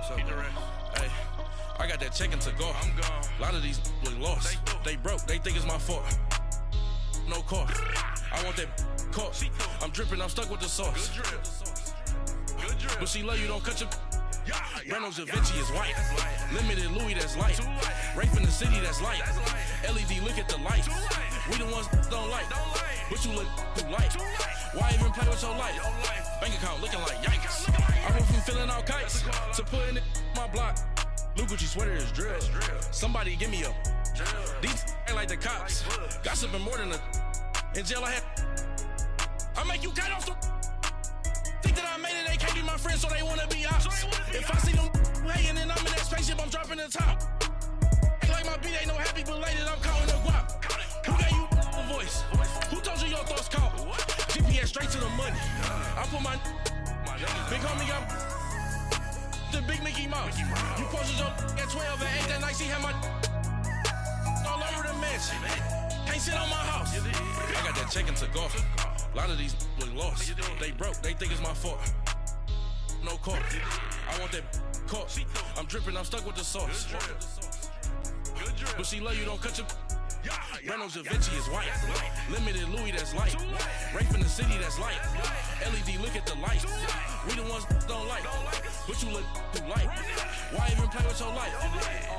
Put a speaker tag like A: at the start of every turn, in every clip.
A: Hey, I got that checking to go. I'm gone. A lot of these look lost. They broke. They think it's my fault. No car. I want that car. I'm dripping. I'm stuck with the sauce. Good drip. But she love you. Don't cut your. Reynolds Da Vinci is white. Limited Louis, that's light. Rape in the city, that's light. LED, look at the lights. We the ones don't like. But you look too light. Why even play with your life? Bank account looking like yikes. I went from filling out kites to putting it in my block. Blue Gucci sweater is drill. Somebody give me a. These ain't like the cops. Gossiping more than a. In jail I had. I make you cut off the. Think that I made it, they can't be my friends, so they wanna be ops. If I see them hating and I'm in that spaceship, I'm dropping the top. Ain't like my beat ain't no happy belated, I'm calling the guap. Who gave you a voice? Who told you your thoughts count? GPS straight to the money. I put my big homie got the big Mickey Mouse. You posted your at 12 and 8 that night, she had my all over the mansion. Can't sit on my house. I got that checking to go. A lot of these look lost. They broke. They think it's my fault. No car. I want that car. I'm dripping. I'm stuck with the sauce. But she love you. Don't cut your. Reynolds Da Vinci is white. Limited Louis, that's light. Rape in the city, that's light. LED, look at the lights. We the ones don't like. But you look too light. Why even play with your life?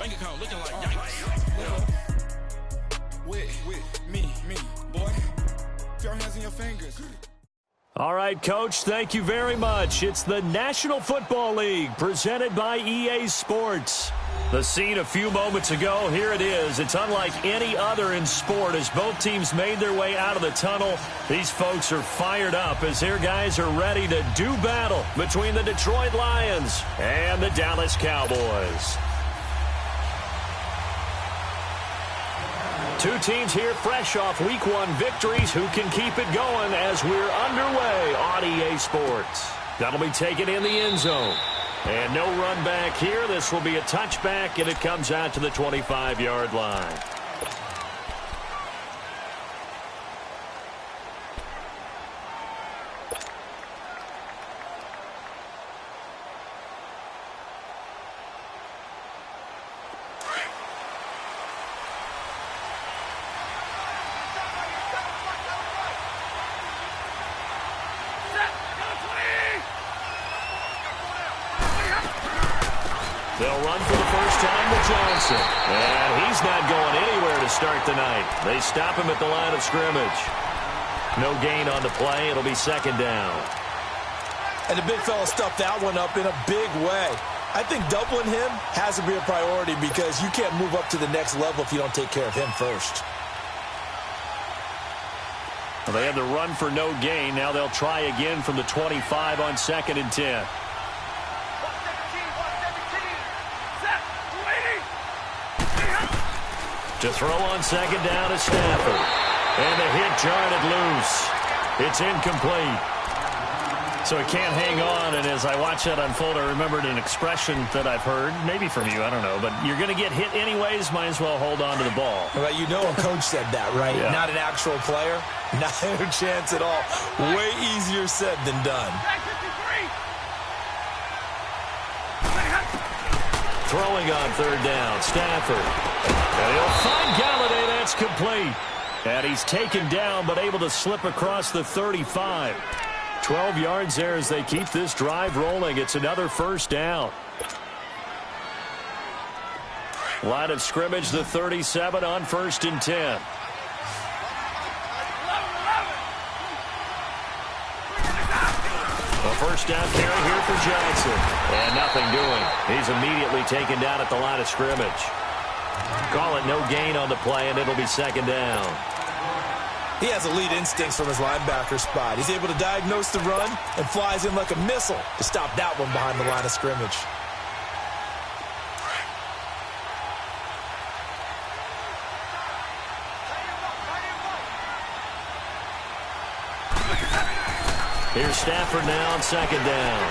A: Bank account looking like yikes.
B: With me, boy. Put your hands in your fingers.
C: All right, Coach, thank you very much. It's the National Football League presented by EA Sports. The scene a few moments ago, here it is. It's unlike any other in sport as both teams made their way out of the tunnel. These folks are fired up as their guys are ready to do battle between the Detroit Lions and the Dallas Cowboys. Two teams here fresh off Week 1 victories who can keep it going as we're underway on EA Sports. That'll be taken in the end zone. And no run back here. This will be a touchback, and it comes out to the 25-yard line. They'll run for the first time to Johnson. And he's not going anywhere to start the night. They stop him at the line of scrimmage. No gain on the play. It'll be second down.
D: And the big fella stuffed that one up in a big way. I think doubling him has to be a priority because you can't move up to the next level if you don't take care of him first.
C: Well, they had the run for no gain. Now they'll try again from the 25 on 2nd and 10. To throw on second down is Stafford. And the hit jarred it loose. It's incomplete. So he can't hang on, and as I watch that unfold, I remembered an expression that I've heard, maybe from you, I don't know, but you're going to get hit anyways, might as well hold on to the ball.
D: Well, you know a coach said that, right?
C: Yeah.
D: Not an actual player. Not a chance at all. Way easier said than done.
C: Throwing on third down, Stafford. And he'll find Galladay. That's complete. And he's taken down, but able to slip across the 35. 12 yards there as they keep this drive rolling. It's another first down. Line of scrimmage, the 37 on 1st and 10. A first down carry here for Johnson. And nothing doing. He's immediately taken down at the line of scrimmage. Call it no gain on the play, and it'll be second down.
D: He has elite instincts from his linebacker spot. He's able to diagnose the run and flies in like a missile to stop that one behind the line of scrimmage.
C: Here's Stafford now on second down.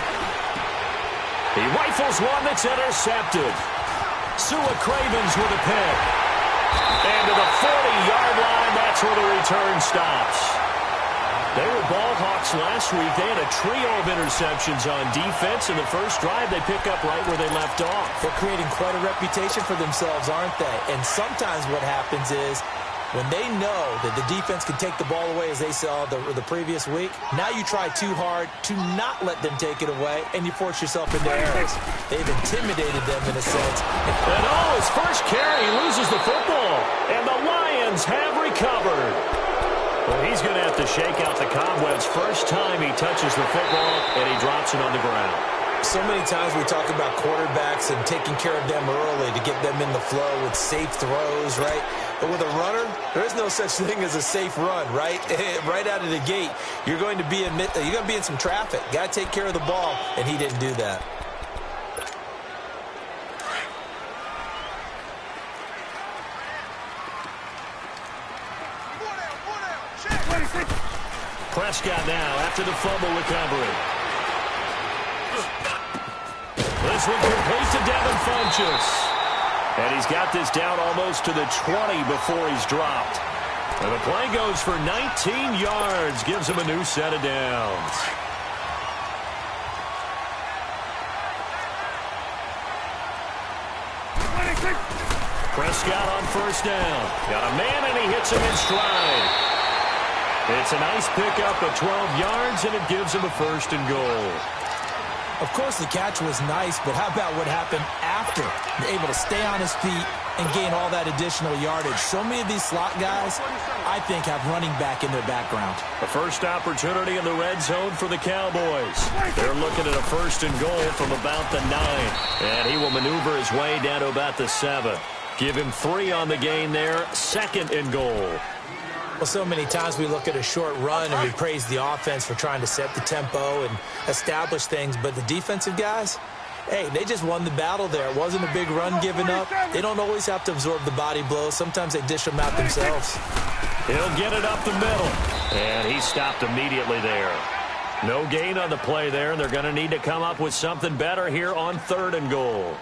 C: He rifles one that's intercepted. Sua Cravens with a pick. And to the 40-yard line, that's where the return stops. They were ball hawks last week. They had a trio of interceptions on defense. In the first drive, they pick up right where they left off.
D: They're creating quite a reputation for themselves, aren't they? And sometimes what happens is when they know that the defense can take the ball away, as they saw the previous week, now you try too hard to not let them take it away, and you force yourself into errors. They've intimidated them in a sense.
C: And his first carry, he loses the football. And the Lions have recovered. Well, he's going to have to shake out the cobwebs first time he touches the football, and he drops it on the ground.
D: So many times we talk about quarterbacks and taking care of them early to get them in the flow with safe throws, right? But with a runner, there is no such thing as a safe run, right? Right out of the gate, you're going to be in some traffic. Got to take care of the ball, and he didn't do that.
C: Prescott now after the fumble recovery. This one complete to Devin Funchess. And he's got this down almost to the 20 before he's dropped. And the play goes for 19 yards, gives him a new set of downs. Prescott on first down. Got a man, and he hits him in stride. It's a nice pickup of 12 yards, and it gives him a first and goal.
D: Of course, the catch was nice, but how about what happened after? Able to stay on his feet and gain all that additional yardage. So many of these slot guys, I think, have running back in their background.
C: The first opportunity in the red zone for the Cowboys. They're looking at a first and goal from about the 9. And he will maneuver his way down to about the 7. Give him 3 on the gain there. Second and goal.
D: Well, so many times we look at a short run and we praise the offense for trying to set the tempo and establish things, but the defensive guys, hey, they just won the battle there. It wasn't a big run given up. They don't always have to absorb the body blows. Sometimes they dish them out themselves.
C: He'll get it up the middle, and he stopped immediately there. No gain on the play there, and they're going to need to come up with something better here on third and goal.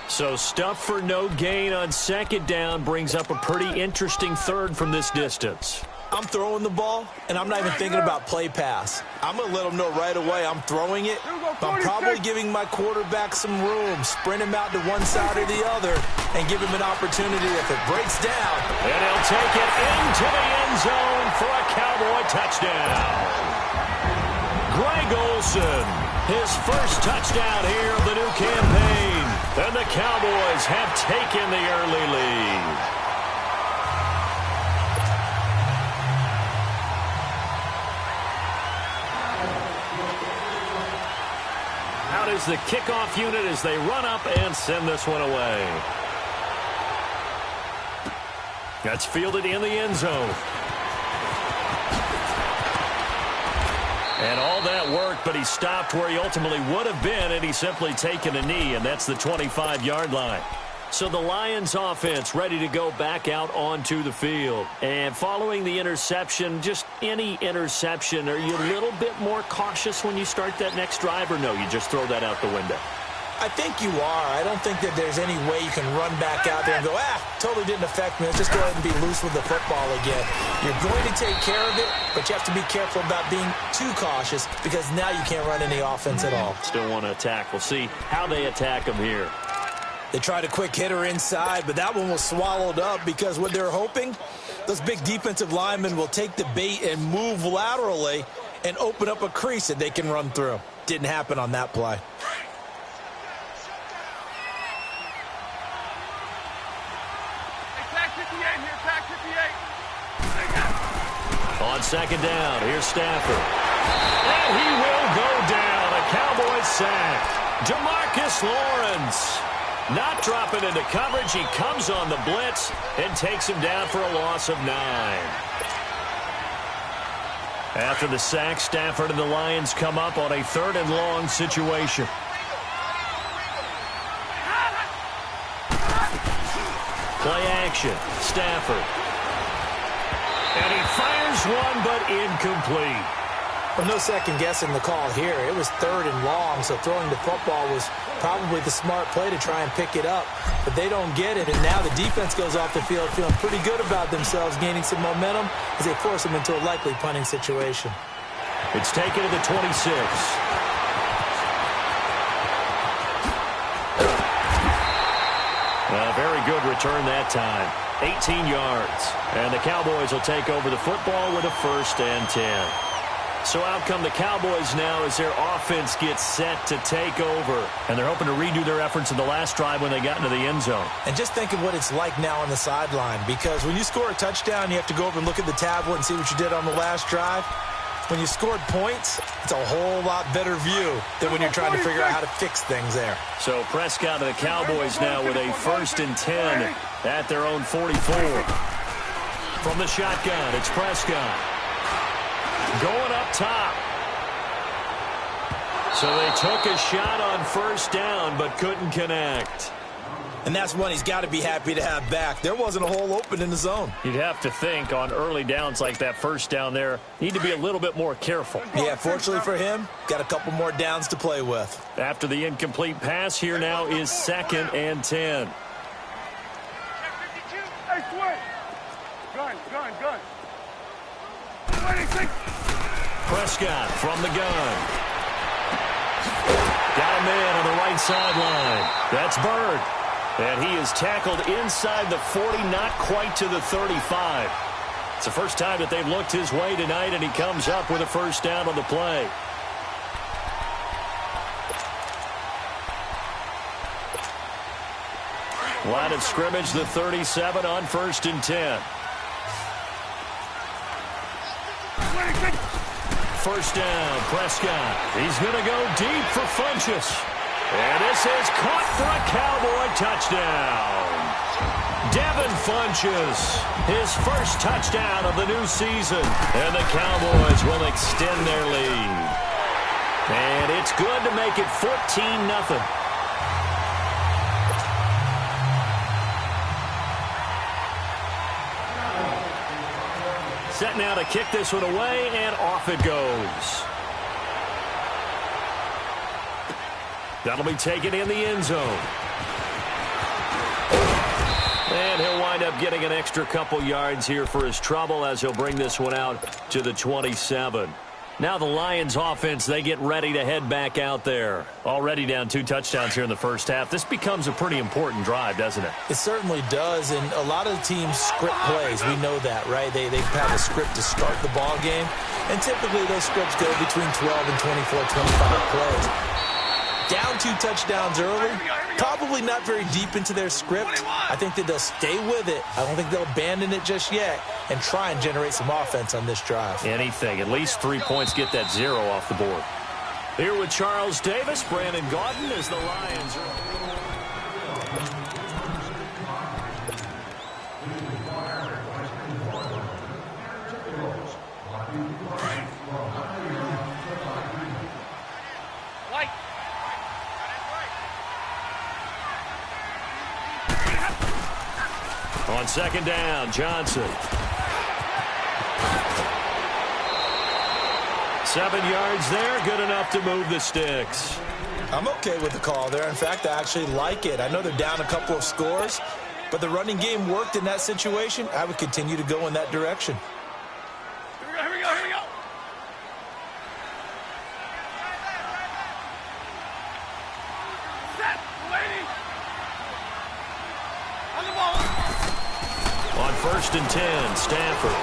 C: So stuff for no gain on second down brings up a pretty interesting third from this distance.
D: I'm throwing the ball, and I'm not even thinking about play pass. I'm going to let them know right away I'm throwing it, but I'm probably giving my quarterback some room, sprint him out to one side or the other, and give him an opportunity if it breaks down.
C: And he'll take it into the end zone for a Cowboy touchdown. Greg Olsen, his first touchdown here of the new campaign. And the Cowboys have taken the early lead. Out is the kickoff unit as they run up and send this one away. That's fielded in the end zone. And all that worked, but he stopped where he ultimately would have been, and he's simply taken a knee, and that's the 25-yard line. So the Lions offense ready to go back out onto the field. And following the interception, just any interception, are you a little bit more cautious when you start that next drive, or no, you just throw that out the window?
D: I think you are. I don't think that there's any way you can run back out there and go, totally didn't affect me. Let's just go ahead and be loose with the football again. You're going to take care of it, but you have to be careful about being too cautious because now you can't run any offense at all.
C: Still want to attack. We'll see how they attack him here.
D: They tried a quick hitter inside, but that one was swallowed up because what they're hoping, those big defensive linemen will take the bait and move laterally and open up a crease that they can run through. Didn't happen on that play.
C: On second down, here's Stafford. And he will go down. A Cowboys sack. DeMarcus Lawrence not dropping into coverage. He comes on the blitz and takes him down for a loss of 9. After the sack, Stafford and the Lions come up on a third and long situation. Play action. Stafford. And he fires one, but incomplete.
D: Well, no second guessing the call here. It was 3rd and long, so throwing the football was probably the smart play to try and pick it up. But they don't get it, and now the defense goes off the field feeling pretty good about themselves, gaining some momentum as they force them into a likely punting situation.
C: It's taken to the 26. A very good return that time. 18 yards. And the Cowboys will take over the football with a 1st and 10. So out come the Cowboys now as their offense gets set to take over. And they're hoping to redo their efforts in the last drive when they got into the end zone.
D: And just think of what it's like now on the sideline, because when you score a touchdown, you have to go over and look at the tablet and see what you did on the last drive. When you scored points, it's a whole lot better view than when you're trying to figure out how to fix things there.
C: So Prescott and the Cowboys now with a 1st and 10 at their own 44. From the shotgun, it's Prescott. Going up top. So they took a shot on 1st down but couldn't connect.
D: And that's one he's got to be happy to have back. There wasn't a hole open in the zone.
C: You'd have to think on early downs like that 1st down there, need to be a little bit more careful.
D: Yeah, fortunately for him, got a couple more downs to play with.
C: After the incomplete pass, here now is 2nd and 10.
B: Hey, Sway. Gun.
C: Prescott from the gun. Got a man on the right sideline. That's Bird. And he is tackled inside the 40, not quite to the 35. It's the first time that they've looked his way tonight, and he comes up with a 1st down on the play. Line of scrimmage, the 37 on 1st and 10. 1st down, Prescott. He's going to go deep for Funchess. And this is caught for a Cowboy touchdown. Devin Funchess, his 1st touchdown of the new season. And the Cowboys will extend their lead. And it's good to make it 14-0. Set now to kick this one away, and off it goes. That'll be taken in the end zone. And he'll wind up getting an extra couple yards here for his trouble as he'll bring this one out to the 27. Now the Lions offense, they get ready to head back out there. Already down 2 touchdowns here in the 1st half. This becomes a pretty important drive, doesn't it?
D: It certainly does, and a lot of the teams script plays. We know that, right? They have a script to start the ball game, and typically those scripts go between 12 and 24, 25 plays. Down 2 touchdowns early, probably not very deep into their script. I think that they'll stay with it. I don't think they'll abandon it just yet and try and generate some offense on this drive.
C: Anything. At least 3 points, get that 0 off the board. Here with Charles Davis, Brandon Gaudin as the Lions are... On 2nd down, Johnson. 7 yards there, good enough to move the sticks.
D: I'm okay with the call there. In fact, I actually like it. I know they're down a couple of scores, but the running game worked in that situation. I would continue to go in that direction.
B: Here we go. Set, lady. On the ball.
C: On 1st and 10, Stafford.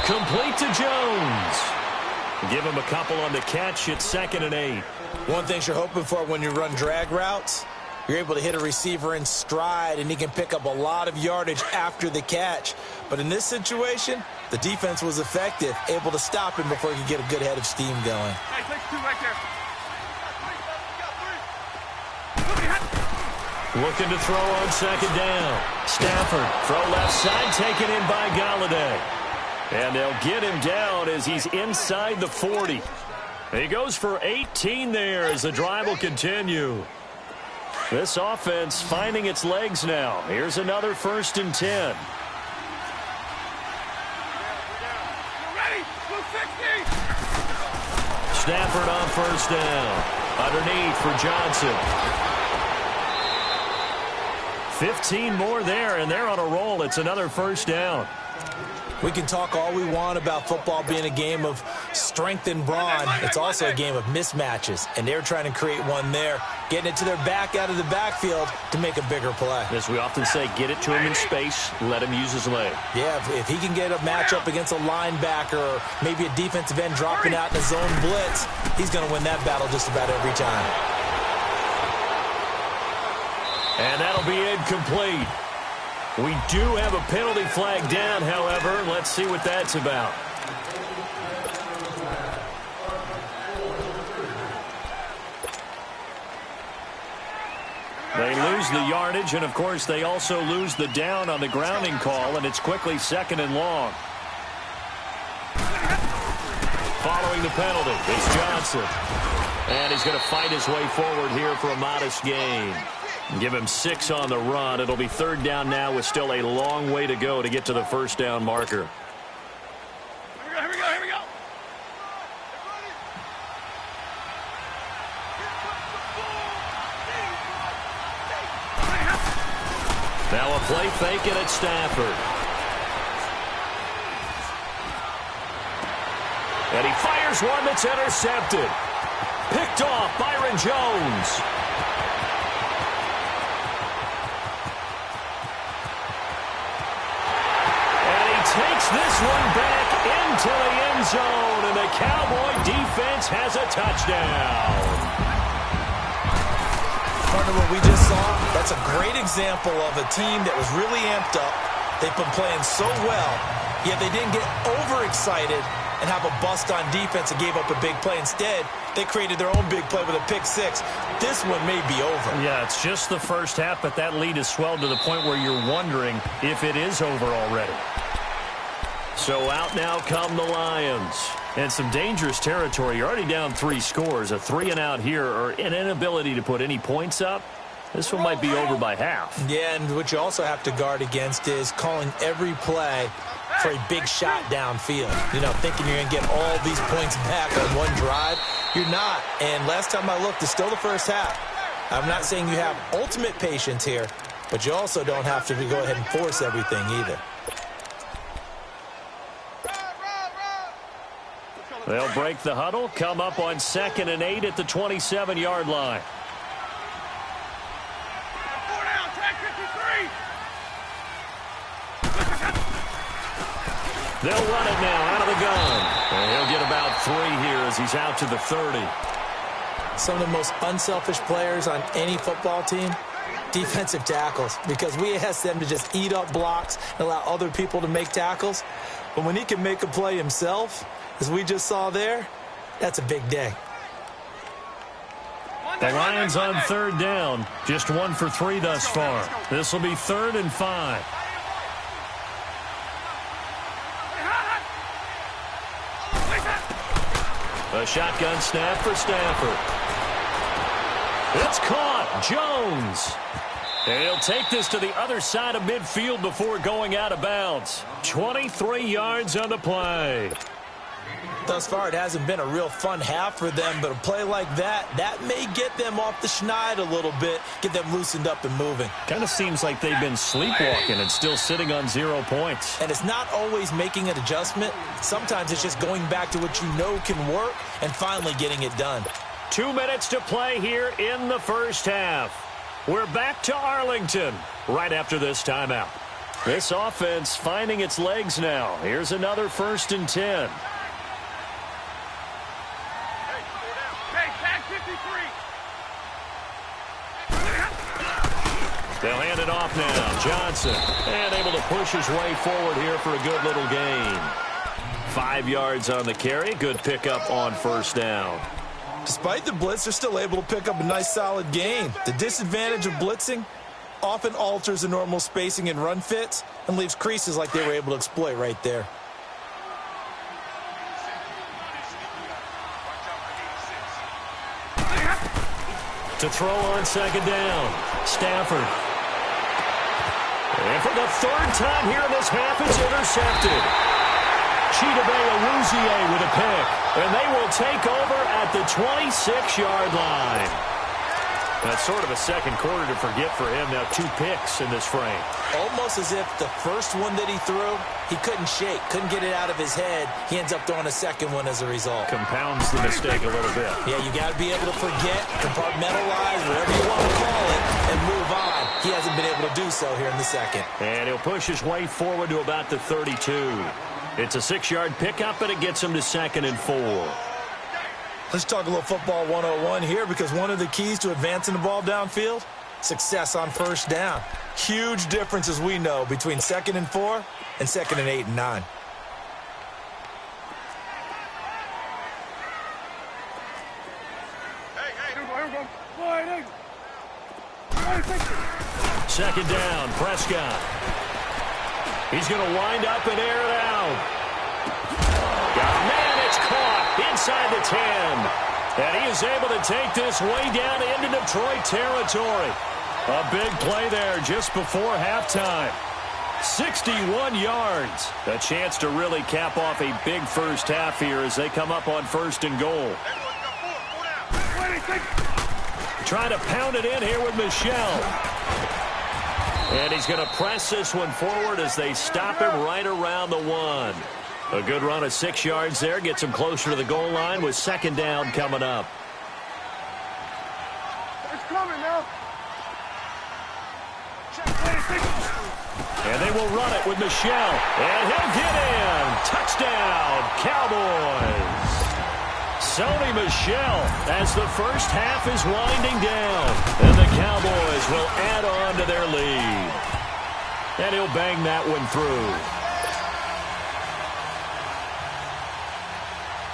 C: Complete to Jones. Give him a couple on the catch at 2nd and 8.
D: One thing you're hoping for when you run drag routes, you're able to hit a receiver in stride, and he can pick up a lot of yardage after the catch. But in this situation, the defense was effective, able to stop him before he could get a good head of steam going.
B: Hey, take 2 right there.
C: Looking to throw on 2nd down. Stafford, throw left side, taken in by Galladay. And they'll get him down as he's inside the 40. He goes for 18 there as the drive will continue. This offense finding its legs now. Here's another 1st and 10.
B: Ready? 260.
C: Stafford on first down. Underneath for Johnson. 15 more there, and they're on a roll. It's another first down.
D: We can talk all we want about football being a game of strength and brawn. It's also a game of mismatches, and they're trying to create one there, getting it to their back out of the backfield to make a bigger play.
C: As we often say, get it to him in space, let him use his leg.
D: Yeah, if he can get a matchup against a linebacker or maybe a defensive end dropping out in a zone blitz, he's going to win that battle just about every time.
C: And that'll be incomplete. We do have a penalty flag down, however. Let's see what that's about. They lose the yardage, and, of course, they also lose the down on the grounding call, and it's quickly 2nd and long. Following the penalty, it's Johnson. And he's going to fight his way forward here for a modest gain. Give him 6 on the run. It'll be 3rd down now with still a long way to go to get to the first down marker.
B: Here we go.
C: Now a play fake it at Stafford. And he fires one that's intercepted. Picked off Byron Jones. Takes this one back into the end zone, and the Cowboy defense has a touchdown.
D: Partner, what we just saw, that's a great example of a team that was really amped up. They've been playing so well, yet they didn't get overexcited and have a bust on defense and gave up a big play. Instead, they created their own big play with a pick 6. This one may be over.
C: Yeah, it's just the first half, but that lead has swelled to the point where you're wondering if it is over already. So out now come the Lions. And some dangerous territory. You're already down 3 scores. A 3-and-out here, or an inability to put any points up. This one might be over by half.
D: Yeah, and what you also have to guard against is calling every play for a big shot downfield. You know, thinking you're going to get all these points back on one drive. You're not. And last time I looked, it's still the first half. I'm not saying you have ultimate patience here, but you also don't have to go ahead and force everything either.
C: They'll break the huddle, come up on 2nd and 8 at the 27-yard line.
B: 4 down, tag 53.
C: They'll run it now out of the gun. And he'll get about 3 here as he's out to the 30.
D: Some of the most unselfish players on any football team, defensive tackles, because we ask them to just eat up blocks and allow other people to make tackles. But when he can make a play himself, as we just saw there, that's a big day.
C: The Lions on 3rd down. Just 1 for 3 thus far. This will be 3rd and 5. A shotgun snap for Stafford. It's caught. Jones. And he'll take this to the other side of midfield before going out of bounds. 23 yards on the play.
D: Thus far, it hasn't been a real fun half for them, but a play like that may get them off the schneid a little bit, get them loosened up and moving.
C: Kind of seems like they've been sleepwalking and still sitting on 0 points.
D: And it's not always making an adjustment. Sometimes it's just going back to what you know can work and finally getting it done.
C: 2 minutes to play here in the first half. We're back to Arlington right after this timeout. This offense finding its legs now. Here's another 1st and 10. They'll hand it off now. Johnson, and able to push his way forward here for a good little gain. 5 yards on the carry. Good pickup on 1st down.
D: Despite the blitz, they're still able to pick up a nice solid gain. The disadvantage of blitzing often alters the normal spacing and run fits and leaves creases like they were able to exploit right there.
C: To throw on 2nd down. Stafford. And for the 3rd time here in this half, it's intercepted. Chidobe with a pick. And they will take over at the 26-yard line. That's sort of a second quarter to forget for him. Now 2 picks in this frame.
D: Almost as if the first one that he threw, he couldn't shake, couldn't get it out of his head. He ends up throwing a second one as a result.
C: Compounds the mistake a little bit.
D: Yeah, you got to be able to forget, compartmentalize, whatever you want to call it, and move on. He hasn't been able to do so here in the second.
C: And he'll push his way forward to about the 32. It's a 6-yard pickup, and it gets him to 2nd and 4.
D: Let's talk a little football 101 here, because one of the keys to advancing the ball downfield, success on first down. Huge difference, as we know, between 2nd and 4 and 2nd and 8 and 9.
C: Second down, Prescott. He's going to wind up and air it out. Man, it's caught inside the 10. And he is able to take this way down into Detroit territory. A big play there just before halftime. 61 yards. A chance to really cap off a big first half here as they come up on 1st and goal. Trying to pound it in here with Michel. And he's going to press this one forward as they stop him right around the 1. A good run of 6 yards there. Gets him closer to the goal line with 2nd down coming up.
B: It's coming now.
C: And they will run it with Michel. And he'll get in. Touchdown, Cowboys. Sony Michel as the first half is winding down. And the Cowboys will add on to their lead. And he'll bang that one through.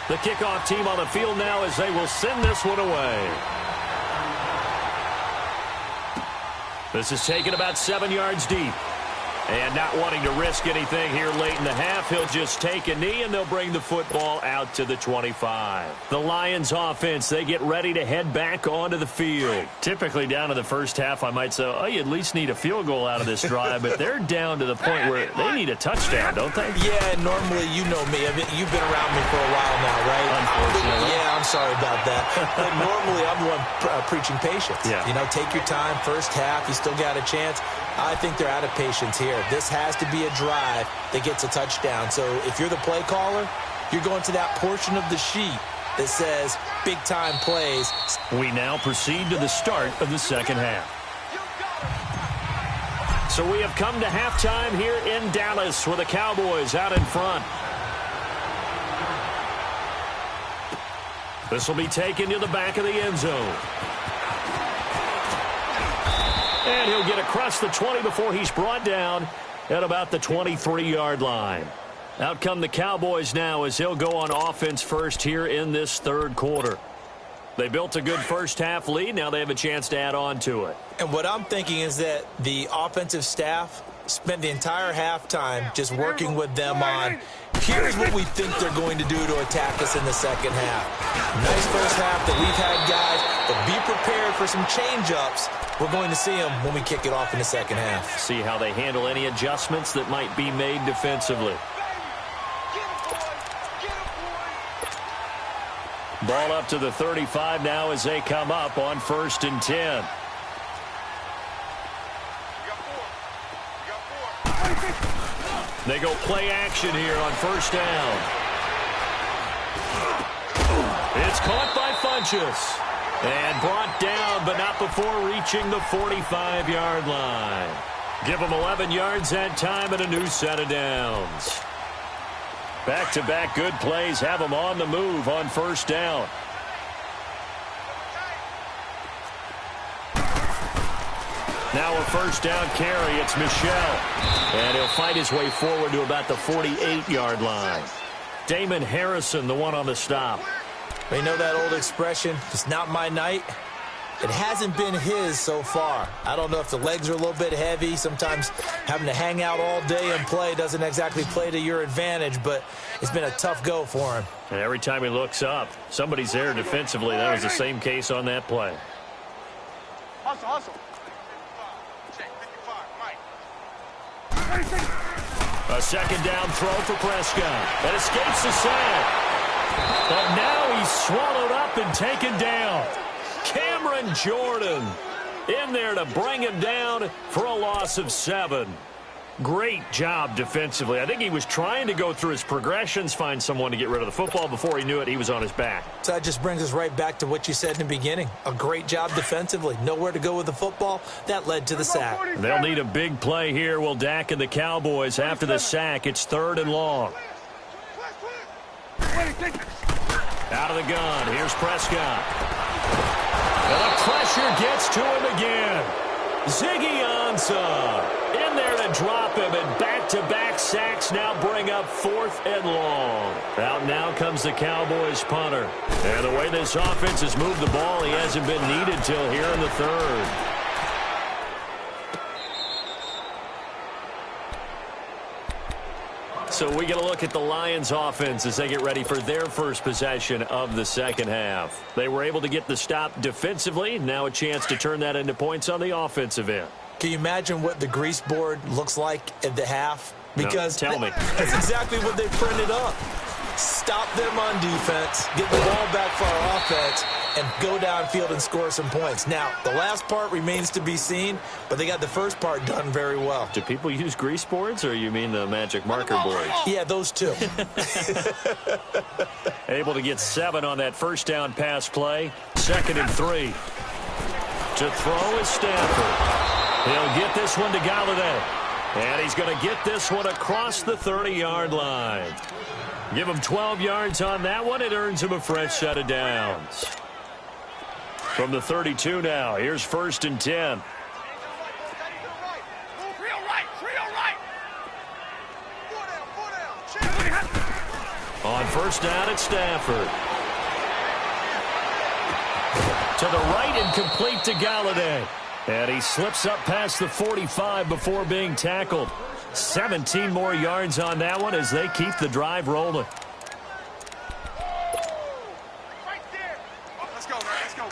C: The kickoff team on the field now as they will send this one away. This is taken about 7 yards deep. And not wanting to risk anything here late in the half, he'll just take a knee and they'll bring the football out to the 25. The Lions offense, they get ready to head back onto the field. Typically down to the first half, I might say, oh, you at least need a field goal out of this drive, but they're down to the point where they need a touchdown, don't they?
D: Yeah, normally, you know me. You've been around me for a while now, right?
C: Unfortunately.
D: Yeah, I'm sorry about that. But normally, I'm the one preaching patience.
C: Yeah.
D: You know, take your time, first half, you still got a chance. I think they're out of patience here. This has to be a drive that gets a touchdown. So if you're the play caller, you're going to that portion of the sheet that says big-time plays.
C: We now proceed to the start of the second half. So we have come to halftime here in Dallas with the Cowboys out in front. This will be taken to the back of the end zone. And he'll get across the 20 before he's brought down at about the 23-yard line. Out come the Cowboys now as he'll go on offense first here in this third quarter. They built a good first half lead. Now they have a chance to add on to it.
D: And what I'm thinking is that the offensive staff spent the entire halftime just working with them on, here's what we think they're going to do to attack us in the second half. Nice first half that we've had, guys, but be prepared for some change-ups. We're going to see them when we kick it off in the second half.
C: See how they handle any adjustments that might be made defensively. Ball up to the 35 now as they come up on 1st and 10. They go play action here on 1st down. It's caught by Funchess. And brought down, but not before reaching the 45-yard line. Give them 11 yards that time and a new set of downs. Back-to-back good plays have them on the move on 1st down. Now a 1st down carry. It's Michel. And he'll fight his way forward to about the 48-yard line. Damon Harrison, the one on the stop.
D: You know that old expression, it's not my night? It hasn't been his so far. I don't know if the legs are a little bit heavy. Sometimes having to hang out all day and play doesn't exactly play to your advantage, but it's been a tough go for him.
C: And every time he looks up, somebody's there defensively. That was the same case on that play.
B: Hustle.
C: A second down throw for Prescott. That escapes the sack. But now he's swallowed up and taken down. Cameron Jordan in there to bring him down for a loss of 7. Great job defensively. I think he was trying to go through his progressions, find someone to get rid of the football. Before he knew it, he was on his back.
D: So that just brings us right back to what you said in the beginning. A great job defensively. Nowhere to go with the football. That led to the sack.
C: They'll need a big play here. Will Dak and the Cowboys after the sack. It's 3rd and long. Out of the gun. Here's Prescott. And the pressure gets to him again. Ziggy Ansah in there to drop him, and back-to-back sacks now bring up 4th and long. Out now comes the Cowboys punter. And the way this offense has moved the ball, he hasn't been needed till here in the 3rd. So we get a look at the Lions offense as they get ready for their first possession of the second half. They were able to get the stop defensively. Now a chance to turn that into points on the offensive end.
D: Can you imagine what the grease board looks like at the half? Because
C: no, tell me.
D: That's exactly what they printed up. Stop them on defense, get the ball back for our offense, and go downfield and score some points. Now, the last part remains to be seen, but they got the first part done very well.
C: Do people use grease boards, or you mean the magic marker boards?
D: Yeah, those two.
C: Able to get 7 on that first down pass play. 2nd and 3. To throw is Stafford. He'll get this one to Galladay. And he's going to get this one across the 30-yard line. Give him 12 yards on that one. It earns him a fresh set of downs. From the 32 now, here's 1st and 10. On 1st down, it's Stafford. To the right and complete to Galladay. And he slips up past the 45 before being tackled. 17 more yards on that one as they keep the drive rolling.
B: Right there. Oh, let's go, man. Let's go.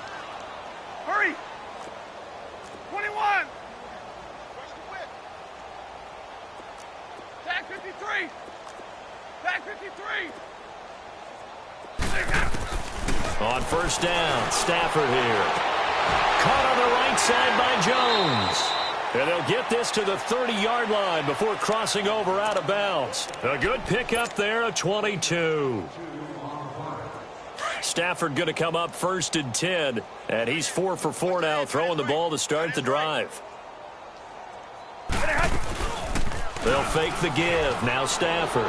B: Hurry. 21. Tag 53. Tag 53.
C: On 1st down, Stafford here. Caught on the right side by Jones. And they'll get this to the 30-yard line before crossing over out of bounds. A good pickup there of 22. Stafford going to come up 1st and 10. And he's 4 for 4 now, throwing the ball to start the drive. They'll fake the give. Now Stafford.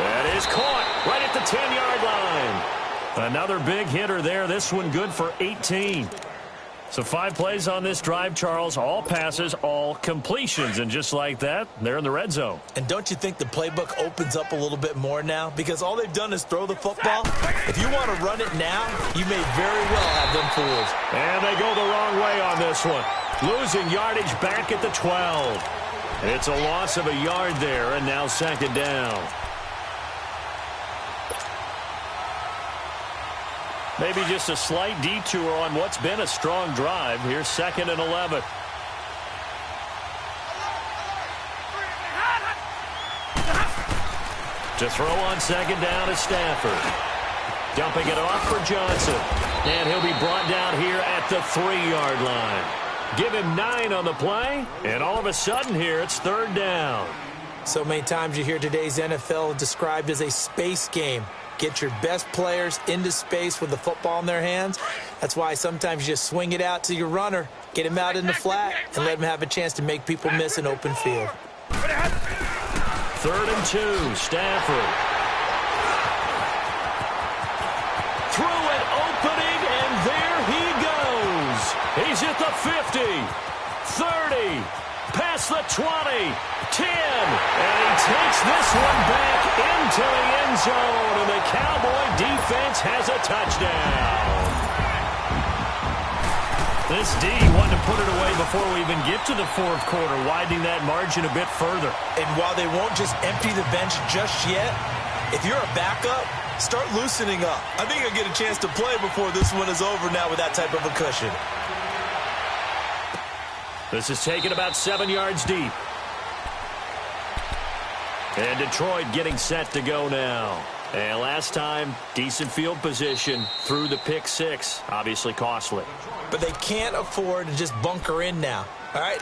C: That is caught right at the 10-yard line. Another big hitter there. This one good for 18. So 5 plays on this drive, Charles. All passes, all completions. And just like that, they're in the red zone.
D: And don't you think the playbook opens up a little bit more now? Because all they've done is throw the football. If you want to run it now, you may very well have them fooled.
C: And they go the wrong way on this one. Losing yardage back at the 12. It's a loss of a yard there, and now 2nd down. Maybe just a slight detour on what's been a strong drive. Here's 2nd and 11. To throw on 2nd down is Stafford. Dumping it off for Johnson. And he'll be brought down here at the 3-yard line. Give him 9 on the play. And all of a sudden here, it's 3rd down.
D: So many times you hear today's NFL described as a space game. Get your best players into space with the football in their hands. That's why sometimes you just swing it out to your runner, get him out in the flat, and let him have a chance to make people miss an open field.
C: 3rd and 2, Stafford. Through an opening, and there he goes. He's at the 50, 30, past the 20, 10, and he takes this one back into the end zone, and the Cowboy defense has a touchdown. This D wanted to put it away before we even get to the 4th quarter, widening that margin a bit further.
D: And while they won't just empty the bench just yet, if you're a backup, start loosening up. I think you'll get a chance to play before this one is over now with that type of a cushion.
C: This is taken about 7 yards deep. And Detroit getting set to go now. And last time, decent field position through the pick six. Obviously costly.
D: But they can't afford to just bunker in now. All right,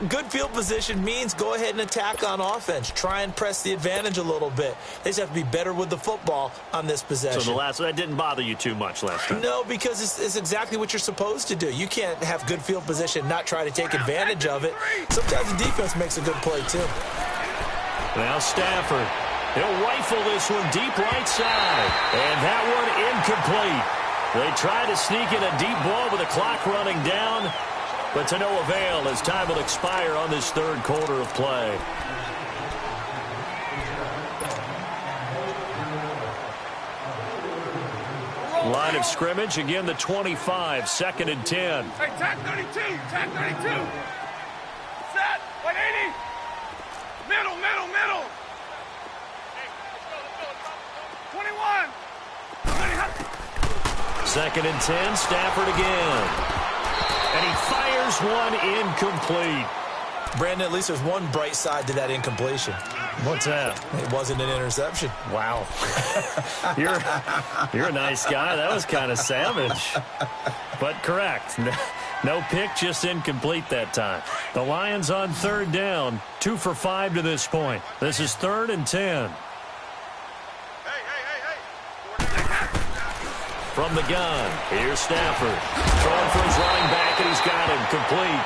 D: good field position means go ahead and attack on offense. Try and press the advantage a little bit. They just have to be better with the football on this possession.
C: So that didn't bother you too much last time?
D: No, because it's exactly what you're supposed to do. You can't have good field position, not try to take advantage of it. Sometimes the defense makes a good play, too.
C: Now Stafford. He'll rifle this one deep right side. And that one incomplete. They try to sneak in a deep ball with the clock running down, but to no avail as time will expire on this third quarter of play. Line of scrimmage, again the 25, 2nd and 10.
B: Hey, tack 32, tack 32. Set, 180. Middle. 21.
C: 2nd and 10, Stafford again. And he fires one incomplete.
D: Brandon, at least there's one bright side to that incompletion.
C: What's that?
D: It wasn't an interception.
C: Wow. You're a nice guy. That was kind of savage. But correct. No pick, just incomplete that time. The Lions on 3rd down. 2 for 5 to this point. This is 3rd and 10. From the gun, here's Stafford. Throwing for his running back, and he's got him complete.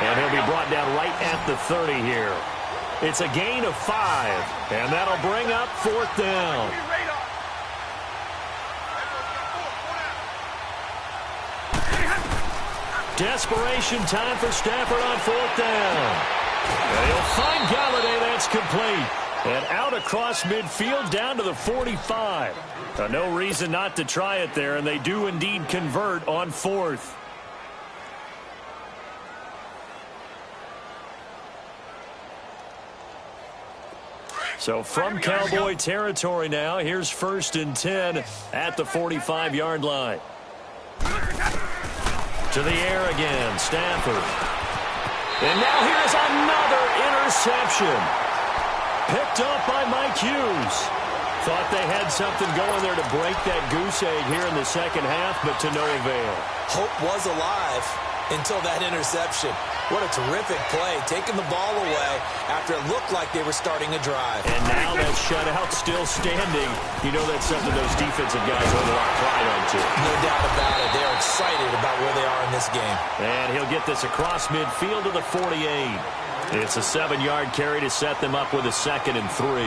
C: And he'll be brought down right at the 30 here. It's a gain of 5, and that'll bring up 4th down. Desperation time for Stafford on 4th down. And he'll find Galladay. That's complete. And out across midfield down to the 45. No reason not to try it there, and they do indeed convert on 4th. So from Cowboy territory now, here's 1st and 10 at the 45-yard line. To the air again, Stafford. And now here's another interception. Picked up by Mike Hughes. Thought they had something going there to break that goose egg here in the second half, but to no avail.
D: Hope was alive until that interception. What a terrific play, taking the ball away after it looked like they were starting a drive.
C: And now that shutout still standing. You know that's something those defensive guys hold a lot of pride on, too.
D: No doubt about it. They're excited about where they are in this game.
C: And he'll get this across midfield to the 48. It's a 7-yard carry to set them up with a 2nd and 3.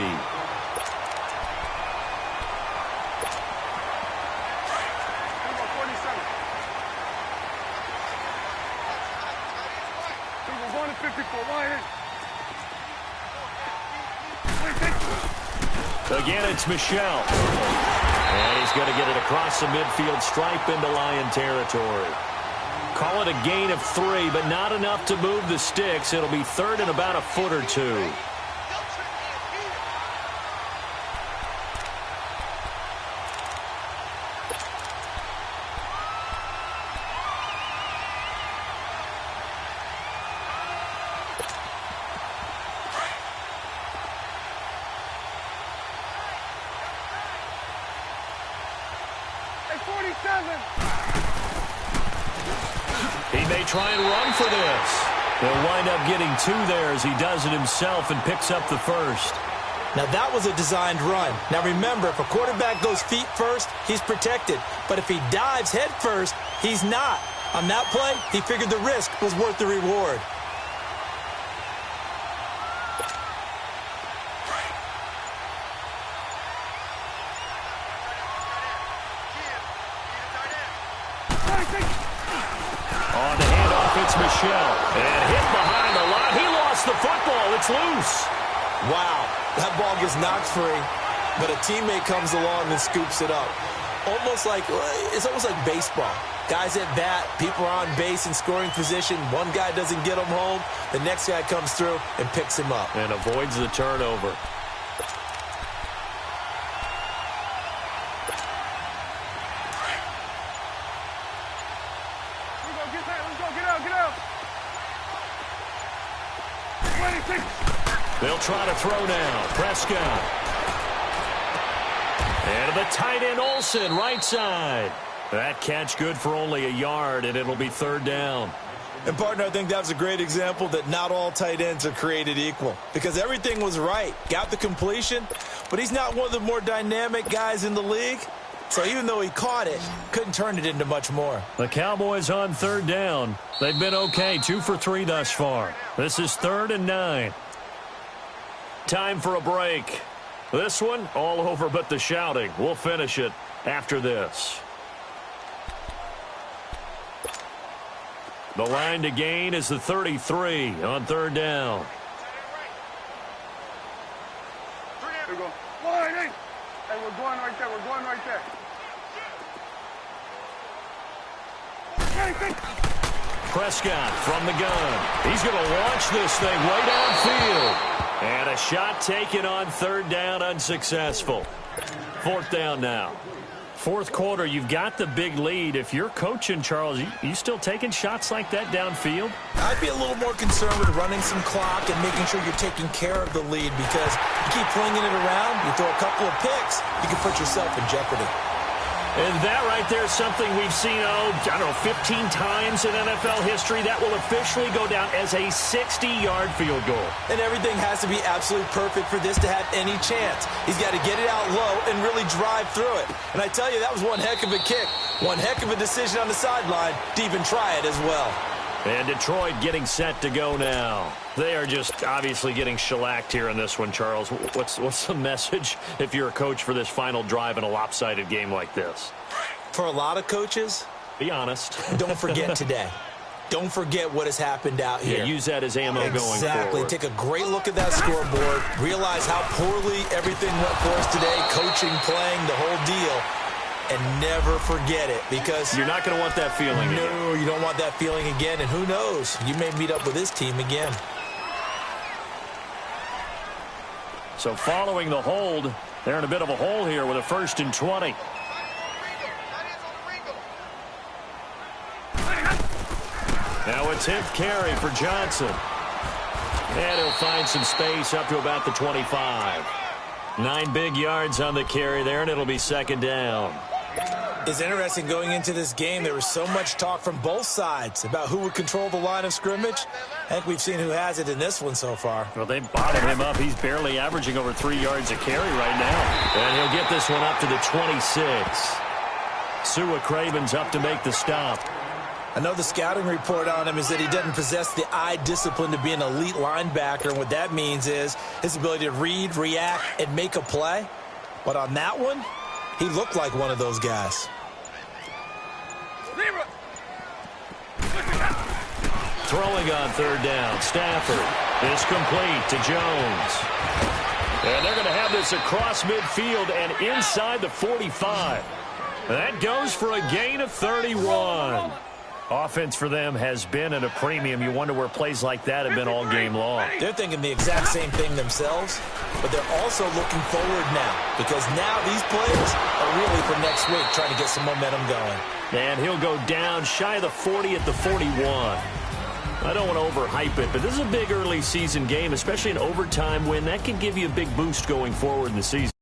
C: Again, it's Michel. And he's going to get it across the midfield stripe into Lion territory. Call it a gain of 3, but not enough to move the sticks. It'll be 3rd and about a foot or 2. He may try and run for this. He'll wind up getting 2 there as he does it himself and picks up the 1st.
D: Now, that was a designed run. Now, remember, if a quarterback goes feet first, he's protected. But if he dives head first, he's not. On that play, he figured the risk was worth the reward.
C: On the handoff, it's Michel. And hit behind the line. He lost the football. It's loose.
D: Wow, that ball gets knocked free, but a teammate comes along and scoops it up. It's almost like baseball. Guys at bat, people are on base in scoring position. One guy doesn't get him home. The next guy comes through and picks him up.
C: And avoids the turnover. They'll try to throw now. Prescott. And the tight end Olsen, right side. That catch good for only a yard, and it'll be third down.
D: And, partner, I think that was a great example that not all tight ends are created equal because everything was right. Got the completion, but he's not one of the more dynamic guys in the league. So even though he caught it, couldn't turn it into much more.
C: The Cowboys on third down. They've been okay, 2 for 3 thus far. This is 3rd and 9. Time for a break. This one, all over but the shouting. We'll finish it after this. The line to gain is the 33 on third down.
B: Here we go. Hey, we're going right there. We're going right there.
C: Prescott from the gun. He's going to launch this thing way downfield. And a shot taken on third down, unsuccessful. 4th down now. 4th quarter, you've got the big lead. If you're coaching, Charles, you still taking shots like that downfield?
D: I'd be a little more concerned with running some clock and making sure you're taking care of the lead because you keep flinging it around, you throw a couple of picks, you can put yourself in jeopardy.
C: And that right there is something we've seen, 15 times in NFL history. That will officially go down as a 60-yard field goal.
D: And everything has to be absolutely perfect for this to have any chance. He's got to get it out low and really drive through it. And I tell you, that was one heck of a kick. One heck of a decision on the sideline to even try it as well.
C: And Detroit getting set to go now. They are just obviously getting shellacked here in this one, Charles. What's the message if you're a coach for this final drive in a lopsided game like this?
D: For a lot of coaches,
C: be honest.
D: Don't forget today. Don't forget what has happened out here.
C: Yeah, use that as ammo going forward.
D: Exactly. Take a great look at that scoreboard. Realize how poorly everything went for us today. Coaching, playing, the whole deal. And never forget it because
C: you're not going to want that feeling again.
D: No, you don't want that feeling again. And who knows? You may meet up with this team again.
C: So following the hold, they're in a bit of a hole here with a 1st and 20. Now a 10th carry for Johnson. And he'll find some space up to about the 25. 9 big yards on the carry there, and it'll be 2nd down.
D: It's interesting going into this game. There was so much talk from both sides about who would control the line of scrimmage. I think we've seen who has it in this one so far.
C: Well, they bottomed him up. He's barely averaging over 3 yards a carry right now. And he'll get this one up to the 26. Sua Craven's up to make the stop.
D: I know the scouting report on him is that he doesn't possess the eye discipline to be an elite linebacker. And what that means is his ability to read, react, and make a play. But on that one, he looked like one of those guys.
C: Throwing on third down. Stafford is complete to Jones. And they're going to have this across midfield and inside the 45. That goes for a gain of 31. Offense for them has been at a premium. You wonder where plays like that have been all game long.
D: They're thinking the exact same thing themselves, but they're also looking forward now because now these players are really for next week trying to get some momentum going.
C: And he'll go down shy of the 40 at the 41. I don't want to overhype it, but this is a big early season game, especially an overtime win. That can give you a big boost going forward in the season.